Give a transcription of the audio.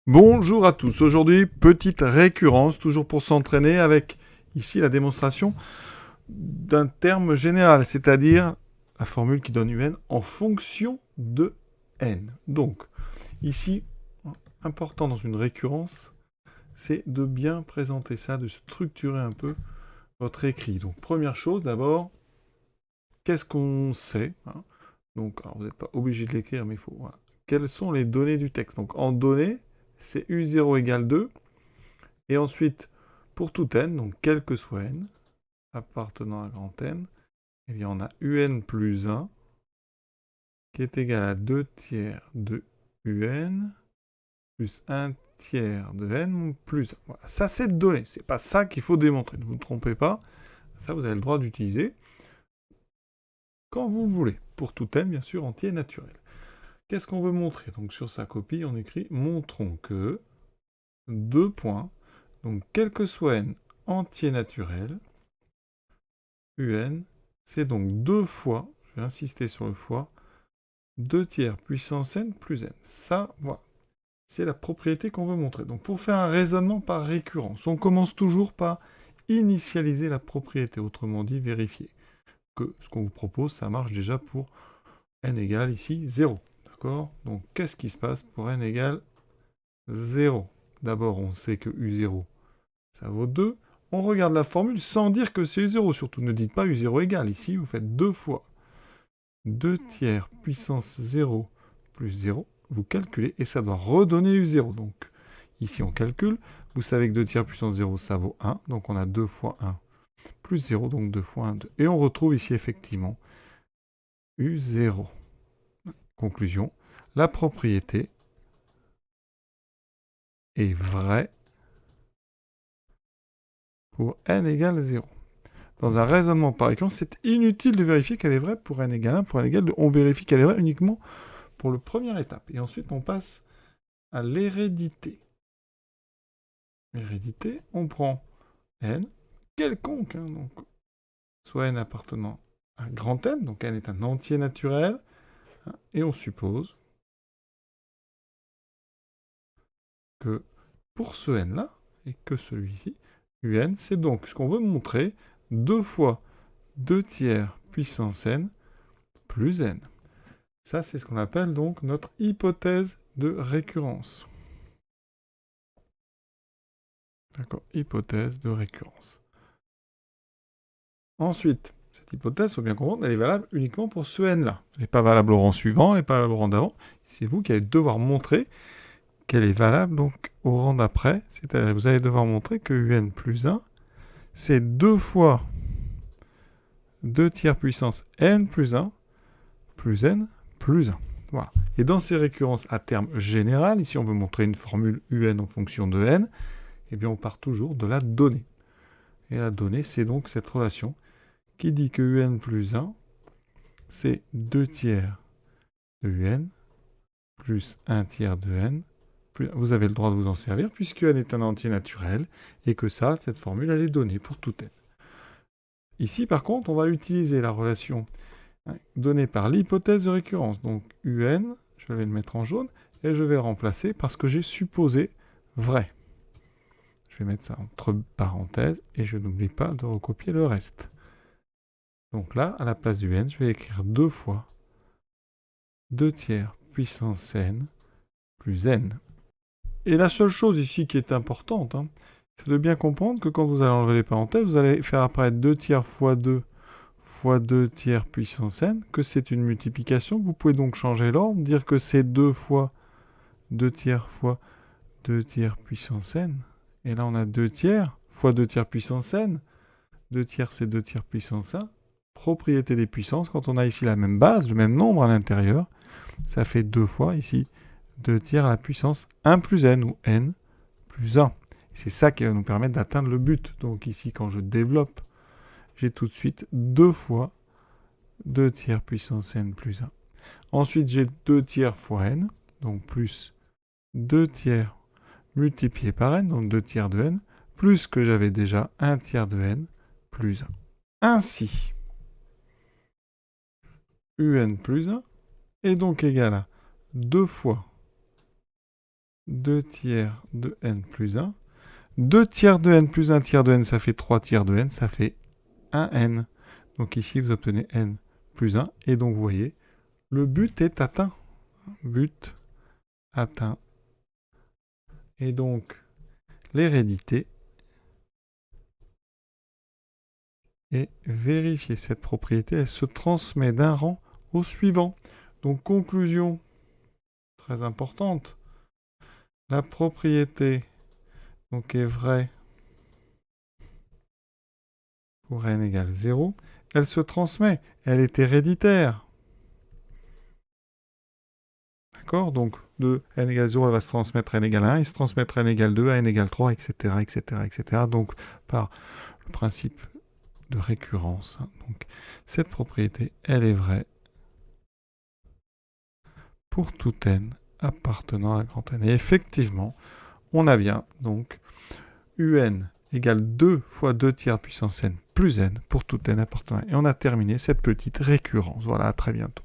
Bonjour à tous. Aujourd'hui, petite récurrence, toujours pour s'entraîner avec ici la démonstration d'un terme général, c'est-à-dire la formule qui donne un en fonction de n. Donc, ici, important dans une récurrence, c'est de bien présenter ça, de structurer un peu votre écrit. Donc, première chose, d'abord, qu'est-ce qu'on sait, hein? Donc, alors, vous n'êtes pas obligé de l'écrire, mais il faut... Voilà. Quelles sont les données du texte? Donc, en données, c'est U0 égale 2. Et ensuite, pour tout n, donc quel que soit n, appartenant à grand N, eh bien on a un plus 1 qui est égal à 2 tiers de un plus 1 tiers de n plus 1. Voilà, ça c'est donné, c'est pas ça qu'il faut démontrer, ne vous trompez pas, ça vous avez le droit d'utiliser quand vous voulez, pour tout n bien sûr entier naturel. Qu'est-ce qu'on veut montrer? Donc sur sa copie on écrit montrons que, deux points, donc quel que soit n entier naturel, un, c'est donc 2 fois, je vais insister sur le fois, 2 tiers puissance n plus n. Ça, voilà, c'est la propriété qu'on veut montrer. Donc pour faire un raisonnement par récurrence, on commence toujours par initialiser la propriété, autrement dit vérifier que ce qu'on vous propose, ça marche déjà pour n égale ici 0. D'accord? Donc qu'est-ce qui se passe pour n égale 0? D'abord, on sait que u0, ça vaut 2. On regarde la formule sans dire que c'est u0. Surtout, ne dites pas u0 égale. Ici, vous faites 2 fois 2 tiers puissance 0 plus 0. Vous calculez et ça doit redonner u0. Donc, ici, on calcule. Vous savez que 2 tiers puissance 0, ça vaut 1. Donc, on a 2 fois 1 plus 0. Donc, 2 fois 1, 2. Et on retrouve ici, effectivement, u0. Conclusion. La propriété est vraie pour n égale 0. Dans un raisonnement par équivalence, c'est inutile de vérifier qu'elle est vraie pour n égale 1, pour n égale 2. On vérifie qu'elle est vraie uniquement pour la première étape. Et ensuite, on passe à l'hérédité. L'hérédité, on prend n, quelconque, hein, donc, soit n appartenant à grand N, donc n est un entier naturel, hein, et on suppose que pour ce n-là, et que celui-ci, un, c'est donc ce qu'on veut montrer, 2 fois 2 tiers puissance n plus n. Ça, c'est ce qu'on appelle donc notre hypothèse de récurrence. D'accord, hypothèse de récurrence. Ensuite, cette hypothèse, il faut bien comprendre, elle est valable uniquement pour ce n-là. Elle n'est pas valable au rang suivant, elle n'est pas valable au rang d'avant. C'est vous qui allez devoir montrer qu'elle est valable donc au rang d'après. C'est-à-dire que vous allez devoir montrer que un plus 1, c'est 2 fois 2 tiers puissance n plus 1 plus n plus 1. Voilà. Et dans ces récurrences à terme général, ici on veut montrer une formule un en fonction de n, eh bien on part toujours de la donnée. Et la donnée, c'est donc cette relation qui dit que un plus 1, c'est 2 tiers de un plus 1 tiers de n. Vous avez le droit de vous en servir puisque n est un entier naturel et que ça, cette formule, elle est donnée pour tout n. Ici, par contre, on va utiliser la relation donnée par l'hypothèse de récurrence. Donc un, je vais le mettre en jaune, et je vais le remplacer parce que j'ai supposé vrai. Je vais mettre ça entre parenthèses et je n'oublie pas de recopier le reste. Donc là, à la place du n, je vais écrire 2 fois 2 tiers puissance n plus n. Et la seule chose ici qui est importante, hein, c'est de bien comprendre que quand vous allez enlever les parenthèses, vous allez faire apparaître 2 tiers fois 2 fois 2 tiers puissance n, que c'est une multiplication. Vous pouvez donc changer l'ordre, dire que c'est 2 fois 2 tiers fois 2 tiers puissance n. Et là, on a 2 tiers fois 2 tiers puissance n. 2 tiers, c'est 2 tiers puissance 1. Propriété des puissances, quand on a ici la même base, le même nombre à l'intérieur, ça fait 2 fois ici 2 tiers à la puissance 1 plus n, ou n plus 1. C'est ça qui va nous permettre d'atteindre le but. Donc ici, quand je développe, j'ai tout de suite 2 fois 2 tiers puissance n plus 1. Ensuite, j'ai 2 tiers fois n, donc plus 2 tiers multiplié par n, donc 2 tiers de n, plus que j'avais déjà 1 tiers de n plus 1. Ainsi, un plus 1 est donc égal à 2 fois 2 tiers de n plus 1. 2 tiers de n plus 1 tiers de n, ça fait 3 tiers de n, ça fait 1n. Donc ici, vous obtenez n plus 1. Et donc, vous voyez, le but est atteint. But atteint. Et donc, l'hérédité est vérifiée. Cette propriété, elle se transmet d'un rang au suivant. Donc, conclusion très importante. La propriété donc, est vraie pour n égale 0. Elle se transmet. Elle est héréditaire. D'accord? Donc, de n égale 0, elle va se transmettre à n égale 1, et se transmettre à n égale 2, à n égale 3, etc., etc., etc. Donc, par le principe de récurrence. Donc, cette propriété, elle est vraie pour tout n appartenant à grand n. Et effectivement, on a bien, donc, un égale 2 fois 2 tiers puissance n plus n pour tout n appartenant. Et on a terminé cette petite récurrence. Voilà, à très bientôt.